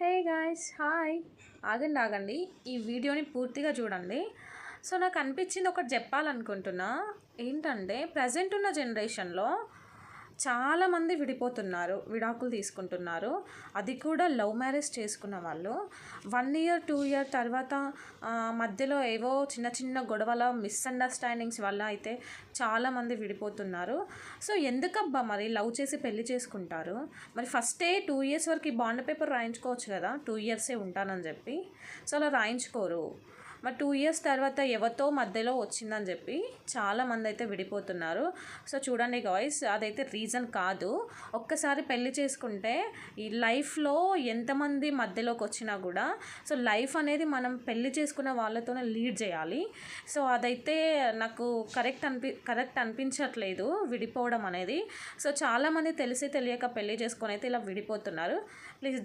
Hey guys hi. ఆగండి ఈ వీడియోని పూర్తిగా చూడండి. సో నాకు అనిపించింది ఒకటి చెప్పాలనుకుంటున్నా. ఏంటంటే ప్రజెంట్ ఉన్న జనరేషన్లో చాలామంది విడాకులు తీసుకుంటున్నారు. అది కూడా లవ్ మ్యారేజ్ చేసుకున్న వాళ్ళు 1 ఇయర్ 2 ఇయర్ తర్వాత మధ్యలో ఏవో చిన్న చిన్న గొడవల మిస్అండర్స్టాండింగ్స్ వల్ల అయితే చాలామంది విడిపోతున్నారు. సో ఎందుకబ్బా మరి లవ్ చేసి పెళ్లి చేసుకుంటారు? మరి ఫస్టే 2 ఇయర్స్ వరకు బాండ్ పేపర్ రాయించుకోవచ్చు కదా, 2 ఇయర్సే ఉంటానని చెప్పి. సో అలా రాయించుకోరు. మరి 2 ఇయర్స్ తర్వాత ఎవరితో మధ్యలో వచ్చిందని చెప్పి చాలామంది అయితే విడిపోతున్నారు. సో చూడండి గాయ్స్, అదైతే రీజన్ కాదు. ఒక్కసారి పెళ్లి చేసుకుంటే ఈ లైఫ్లో ఎంతమంది మధ్యలోకి వచ్చినా కూడా సో లైఫ్ అనేది మనం పెళ్లి చేసుకున్న వాళ్ళతోనే లీడ్ చేయాలి. సో అదైతే నాకు కరెక్ట్ అనిపించట్లేదు విడిపోవడం అనేది. సో చాలామంది తెలిసి తెలియక పెళ్లి చేసుకొని అయితే ఇలా విడిపోతున్నారు. ప్లీజ్